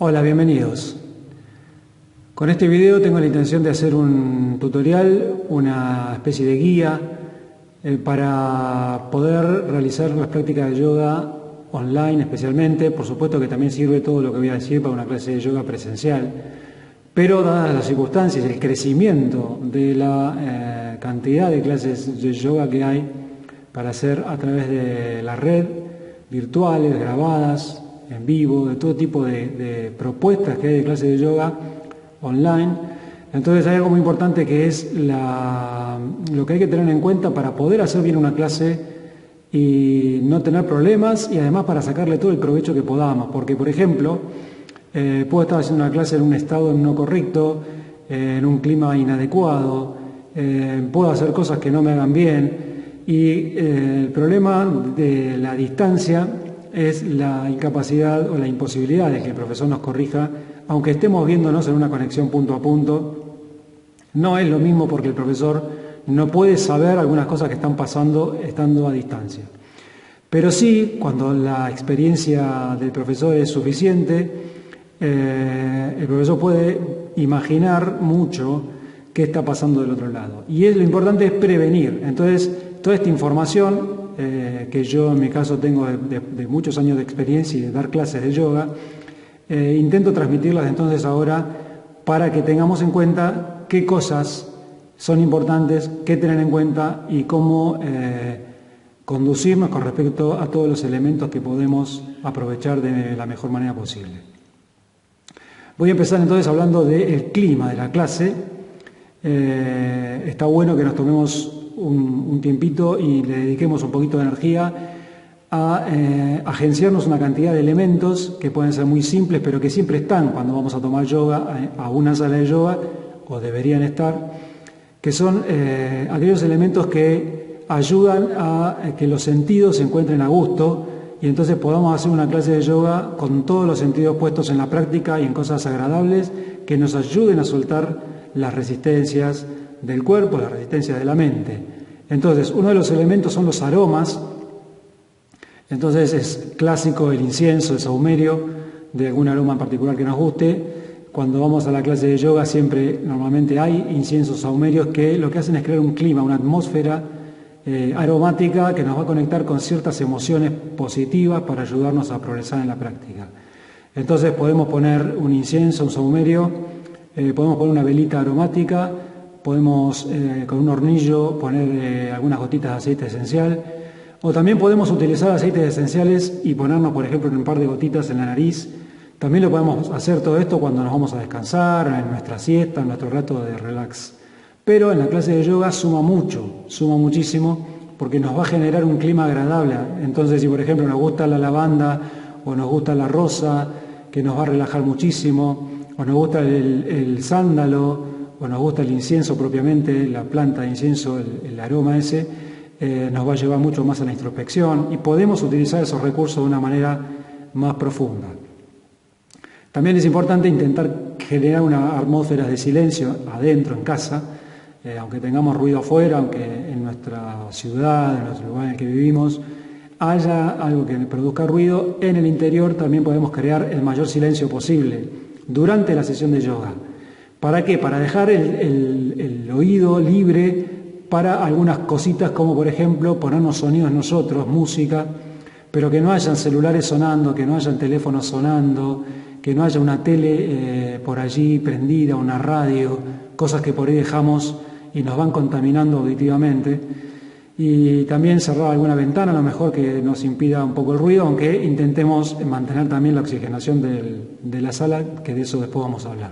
Hola, bienvenidos. Con este video tengo la intención de hacer un tutorial, una especie de guía para poder realizar las prácticas de yoga online especialmente. Por supuesto que también sirve todo lo que voy a decir para una clase de yoga presencial, pero dadas las circunstancias y el crecimiento de la cantidad de clases de yoga que hay para hacer a través de la red, virtuales, grabadas, en vivo, de todo tipo de propuestas que hay de clases de yoga online. Entonces hay algo muy importante que es lo que hay que tener en cuenta para poder hacer bien una clase y no tener problemas, y además para sacarle todo el provecho que podamos, porque por ejemplo puedo estar haciendo una clase en un estado no correcto, en un clima inadecuado, puedo hacer cosas que no me hagan bien, y el problema de la distancia es la incapacidad o la imposibilidad de que el profesor nos corrija, aunque estemos viéndonos en una conexión punto a punto. No es lo mismo porque el profesor no puede saber algunas cosas que están pasando estando a distancia. Pero sí, cuando la experiencia del profesor es suficiente, el profesor puede imaginar mucho qué está pasando del otro lado. Y lo importante es prevenir. Entonces, toda esta información que yo en mi caso tengo de muchos años de experiencia y de dar clases de yoga, intento transmitirlas entonces ahora para que tengamos en cuenta qué cosas son importantes, qué tener en cuenta y cómo conducirnos con respecto a todos los elementos que podemos aprovechar de la mejor manera posible. Voy a empezar entonces hablando del clima de la clase. Está bueno que nos tomemos un tiempito y le dediquemos un poquito de energía a agenciarnos una cantidad de elementos que pueden ser muy simples, pero que siempre están cuando vamos a tomar yoga a una sala de yoga, o deberían estar, que son aquellos elementos que ayudan a que los sentidos se encuentren a gusto y entonces podamos hacer una clase de yoga con todos los sentidos puestos en la práctica y en cosas agradables que nos ayuden a soltar las resistencias del cuerpo, las resistencias de la mente. Entonces, uno de los elementos son los aromas. Entonces es clásico el incienso, el saumerio, de algún aroma en particular que nos guste. Cuando vamos a la clase de yoga siempre, normalmente hay inciensos, saumerios que lo que hacen es crear un clima, una atmósfera aromática que nos va a conectar con ciertas emociones positivas para ayudarnos a progresar en la práctica. Entonces podemos poner un incienso, un saumerio, podemos poner una velita aromática, podemos con un hornillo poner algunas gotitas de aceite esencial, o también podemos utilizar aceites esenciales y ponernos, por ejemplo, un par de gotitas en la nariz. También lo podemos hacer todo esto cuando nos vamos a descansar, en nuestra siesta, en nuestro rato de relax. Pero en la clase de yoga suma muchísimo, porque nos va a generar un clima agradable. Entonces, si por ejemplo nos gusta la lavanda o nos gusta la rosa, que nos va a relajar muchísimo, o nos gusta el sándalo, o nos gusta el incienso propiamente, la planta de incienso, el aroma ese, nos va a llevar mucho más a la introspección y podemos utilizar esos recursos de una manera más profunda. También es importante intentar generar una atmósfera de silencio adentro, en casa, aunque tengamos ruido afuera, aunque en nuestra ciudad, en nuestro lugar en el que vivimos, haya algo que produzca ruido. En el interior también podemos crear el mayor silencio posible durante la sesión de yoga. ¿Para qué? Para dejar el oído libre para algunas cositas, como por ejemplo ponernos sonidos nosotros, música, pero que no hayan celulares sonando, que no hayan teléfonos sonando, que no haya una tele por allí prendida, una radio, cosas que por ahí dejamos y nos van contaminando auditivamente. Y también cerrar alguna ventana, a lo mejor que nos impida un poco el ruido, aunque intentemos mantener también la oxigenación de la sala, que de eso después vamos a hablar.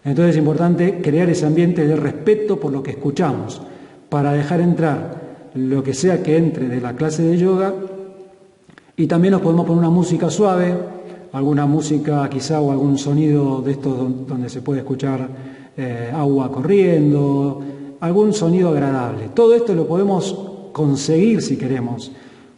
Entonces es importante crear ese ambiente de respeto por lo que escuchamos, para dejar entrar lo que sea que entre de la clase de yoga. Y también nos podemos poner una música suave, alguna música quizá o algún sonido de estos donde se puede escuchar agua corriendo, algún sonido agradable. Todo esto lo podemos conseguir si queremos.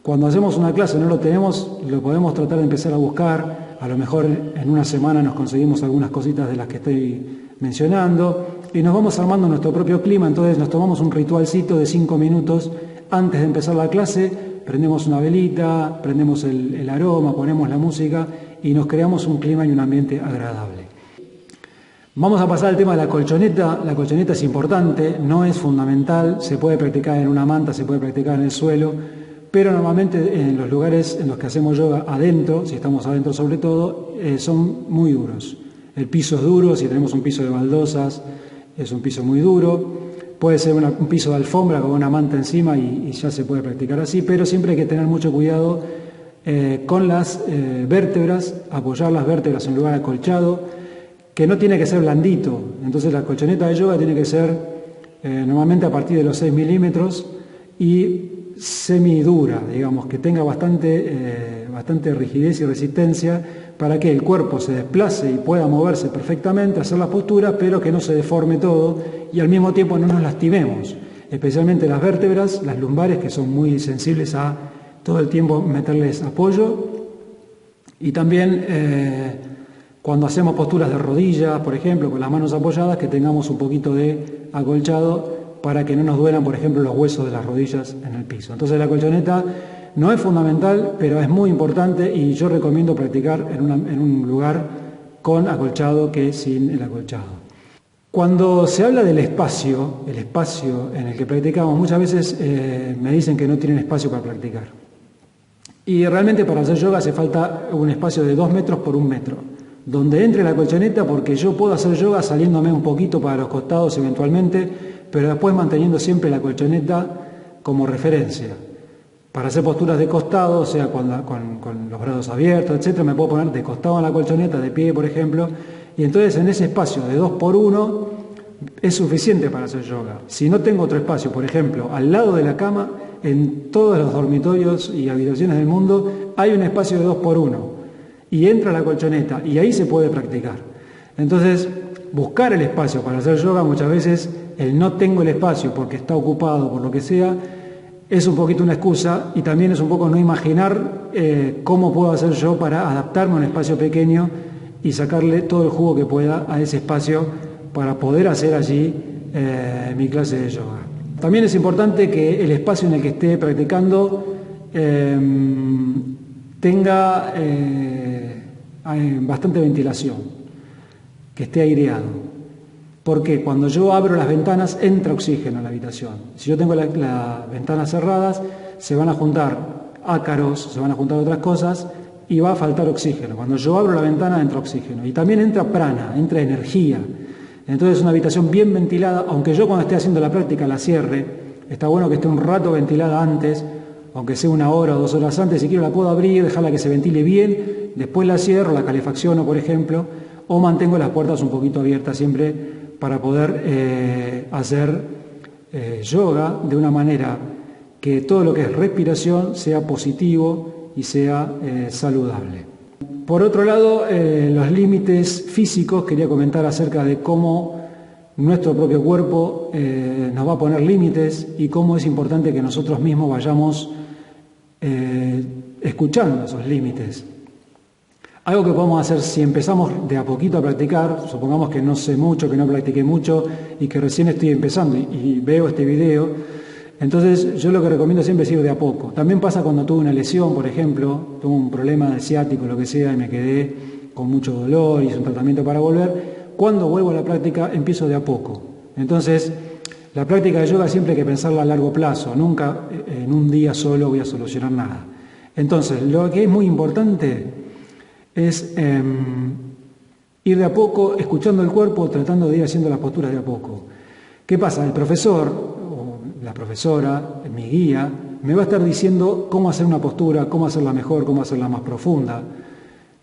Cuando hacemos una clase no lo tenemos, lo podemos tratar de empezar a buscar. A lo mejor en una semana nos conseguimos algunas cositas de las que estoy mencionando y nos vamos armando nuestro propio clima. Entonces nos tomamos un ritualcito de 5 minutos antes de empezar la clase, prendemos una velita, prendemos el aroma, ponemos la música y nos creamos un clima y un ambiente agradable. Vamos a pasar al tema de la colchoneta. La colchoneta es importante, no es fundamental, se puede practicar en una manta, se puede practicar en el suelo, pero normalmente en los lugares en los que hacemos yoga adentro, si estamos adentro sobre todo, son muy duros. El piso es duro, si tenemos un piso de baldosas, es un piso muy duro. Puede ser un piso de alfombra con una manta encima y ya se puede practicar así, pero siempre hay que tener mucho cuidado con las vértebras, apoyar las vértebras en lugar acolchado, que no tiene que ser blandito. Entonces la colchoneta de yoga tiene que ser normalmente a partir de los 6 milímetros y semidura, digamos, que tenga bastante rigidez y resistencia para que el cuerpo se desplace y pueda moverse perfectamente, hacer la postura, pero que no se deforme todo y al mismo tiempo no nos lastimemos, especialmente las vértebras, las lumbares, que son muy sensibles a todo el tiempo meterles apoyo, y también cuando hacemos posturas de rodillas, por ejemplo, con las manos apoyadas, que tengamos un poquito de acolchado para que no nos duelan, por ejemplo, los huesos de las rodillas en el piso. Entonces la colchoneta no es fundamental, pero es muy importante y yo recomiendo practicar en un lugar con acolchado que sin el acolchado. Cuando se habla del espacio, el espacio en el que practicamos, muchas veces me dicen que no tienen espacio para practicar. Y realmente para hacer yoga hace falta un espacio de 2 metros por 1 metro, donde entre la colchoneta, porque yo puedo hacer yoga saliéndome un poquito para los costados eventualmente, pero después manteniendo siempre la colchoneta como referencia. Para hacer posturas de costado, o sea, con los brazos abiertos, etcétera, me puedo poner de costado en la colchoneta, de pie, por ejemplo, y entonces en ese espacio de 2 por 1 es suficiente para hacer yoga. Si no tengo otro espacio, por ejemplo, al lado de la cama, en todos los dormitorios y habitaciones del mundo hay un espacio de 2 por 1 y entra la colchoneta y ahí se puede practicar. Entonces, buscar el espacio para hacer yoga, muchas veces el no tengo el espacio porque está ocupado, por lo que sea, es un poquito una excusa y también es un poco no imaginar cómo puedo hacer yo para adaptarme a un espacio pequeño y sacarle todo el jugo que pueda a ese espacio para poder hacer allí mi clase de yoga. También es importante que el espacio en el que esté practicando tenga bastante ventilación, que esté aireado. Porque cuando yo abro las ventanas entra oxígeno a la habitación. Si yo tengo las ventanas cerradas, se van a juntar ácaros, se van a juntar otras cosas y va a faltar oxígeno. Cuando yo abro la ventana entra oxígeno y también entra prana, entra energía. Entonces es una habitación bien ventilada, aunque yo cuando esté haciendo la práctica la cierre, está bueno que esté un rato ventilada antes, aunque sea 1 hora o 2 horas antes, si quiero la puedo abrir, dejarla que se ventile bien, después la cierro, la calefacciono, por ejemplo, o mantengo las puertas un poquito abiertas siempre para poder hacer yoga de una manera que todo lo que es respiración sea positivo y sea saludable. Por otro lado, los límites físicos, quería comentar acerca de cómo nuestro propio cuerpo nos va a poner límites y cómo es importante que nosotros mismos vayamos escuchando esos límites. Algo que podemos hacer si empezamos de a poquito a practicar, supongamos que no sé mucho, que no practiqué mucho y que recién estoy empezando y veo este video, entonces yo lo que recomiendo siempre es ir de a poco. También pasa cuando tuve una lesión, por ejemplo, tuve un problema de ciático, lo que sea, y me quedé con mucho dolor, hice un tratamiento para volver. Cuando vuelvo a la práctica empiezo de a poco. Entonces, la práctica de yoga siempre hay que pensarla a largo plazo, nunca en un día solo voy a solucionar nada. Entonces, lo que es muy importante es ir de a poco, escuchando el cuerpo, tratando de ir haciendo las posturas de a poco. ¿Qué pasa? El profesor o la profesora, mi guía, me va a estar diciendo cómo hacer una postura, cómo hacerla mejor, cómo hacerla más profunda.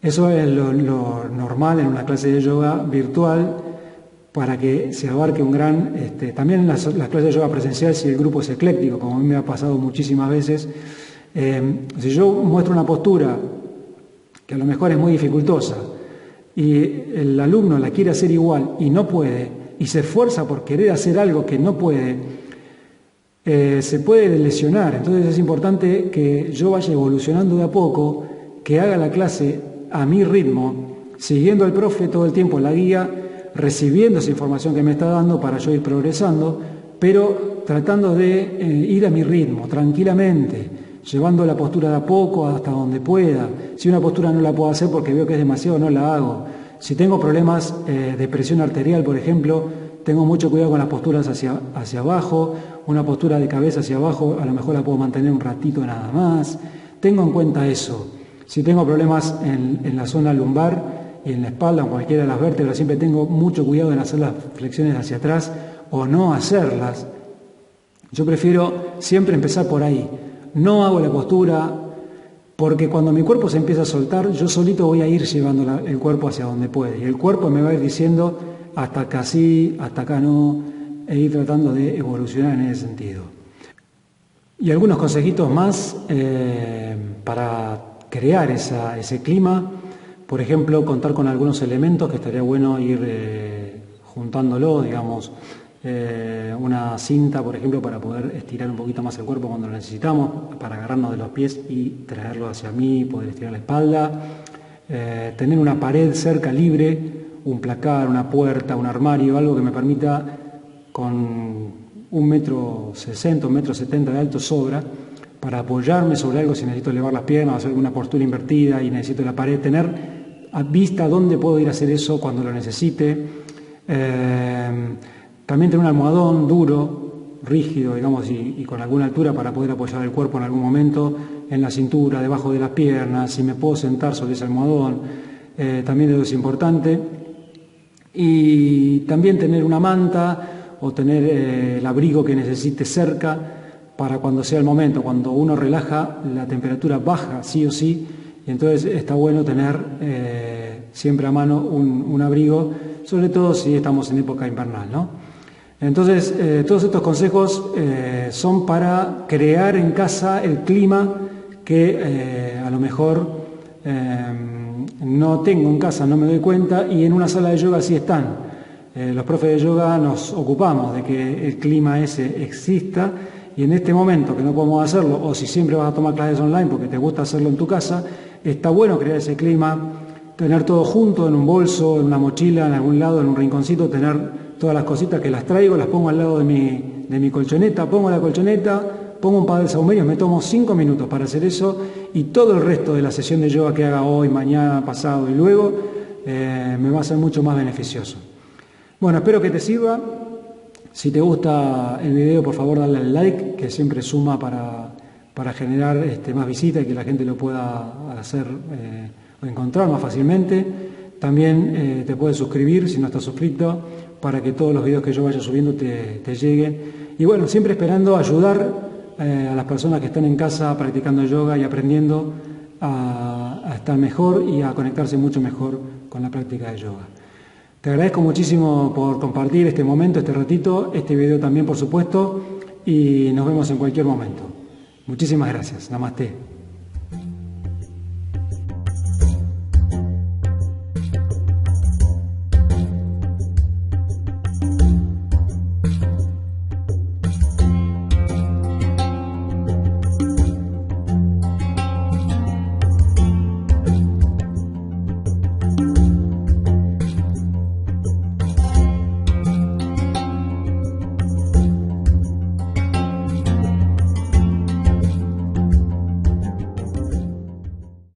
Eso es lo normal en una clase de yoga virtual para que se abarque un gran... también en las clases de yoga presencial, si el grupo es ecléctico, como a mí me ha pasado muchísimas veces, si yo muestro una postura que a lo mejor es muy dificultosa, y el alumno la quiere hacer igual y no puede, y se esfuerza por querer hacer algo que no puede, se puede lesionar. Entonces es importante que yo vaya evolucionando de a poco, que haga la clase a mi ritmo, siguiendo al profe todo el tiempo, la guía, recibiendo esa información que me está dando para yo ir progresando, pero tratando de ir a mi ritmo, tranquilamente. llevando la postura de a poco hasta donde pueda. Si una postura no la puedo hacer porque veo que es demasiado, no la hago. Si tengo problemas de presión arterial, por ejemplo, tengo mucho cuidado con las posturas hacia abajo. Una postura de cabeza hacia abajo, a lo mejor la puedo mantener un ratito nada más. Tengo en cuenta eso. Si tengo problemas en la zona lumbar y en la espalda, en cualquiera de las vértebras, siempre tengo mucho cuidado en hacer las flexiones hacia atrás o no hacerlas. Yo prefiero siempre empezar por ahí. No hago la postura porque cuando mi cuerpo se empieza a soltar, yo solito voy a ir llevando el cuerpo hacia donde puede. Y el cuerpo me va a ir diciendo hasta acá sí, hasta acá no, e ir tratando de evolucionar en ese sentido. Y algunos consejitos más para crear ese clima. Por ejemplo, contar con algunos elementos que estaría bueno ir juntándolo, digamos, una cinta, por ejemplo, para poder estirar un poquito más el cuerpo cuando lo necesitamos, para agarrarnos de los pies y traerlo hacia mí, poder estirar la espalda. Tener una pared cerca libre, un placar, una puerta, un armario, algo que me permita con 1,60 m, 1,70 m de alto sobra, para apoyarme sobre algo si necesito elevar las piernas, hacer alguna postura invertida y necesito la pared, tener a vista dónde puedo ir a hacer eso cuando lo necesite. También tener un almohadón duro, rígido, digamos, y con alguna altura para poder apoyar el cuerpo en algún momento, en la cintura, debajo de las piernas, si me puedo sentar sobre ese almohadón, también eso es importante. Y también tener una manta o tener el abrigo que necesite cerca para cuando sea el momento. Cuando uno relaja, la temperatura baja sí o sí, y entonces está bueno tener siempre a mano un abrigo, sobre todo si estamos en época invernal, ¿no? Entonces, todos estos consejos son para crear en casa el clima que a lo mejor no tengo en casa, no me doy cuenta, y en una sala de yoga sí están. Los profes de yoga nos ocupamos de que el clima ese exista, y en este momento que no podemos hacerlo, o si siempre vas a tomar clases online porque te gusta hacerlo en tu casa, está bueno crear ese clima, tener todo junto en un bolso, en una mochila, en algún lado, en un rinconcito, tener todas las cositas que las traigo, las pongo al lado de mi colchoneta, pongo la colchoneta, pongo un par de saumerios, me tomo 5 minutos para hacer eso, y todo el resto de la sesión de yoga que haga hoy, mañana, pasado y luego, me va a ser mucho más beneficioso. Bueno, espero que te sirva. Si te gusta el video, por favor dale al like, que siempre suma para generar más visitas y que la gente lo pueda hacer o encontrar más fácilmente. También te puedes suscribir si no estás suscrito, para que todos los videos que yo vaya subiendo te lleguen. Y bueno, siempre esperando ayudar a las personas que están en casa practicando yoga y aprendiendo a estar mejor y a conectarse mucho mejor con la práctica de yoga. Te agradezco muchísimo por compartir este momento, este ratito, este video también, por supuesto, y nos vemos en cualquier momento. Muchísimas gracias. Namaste.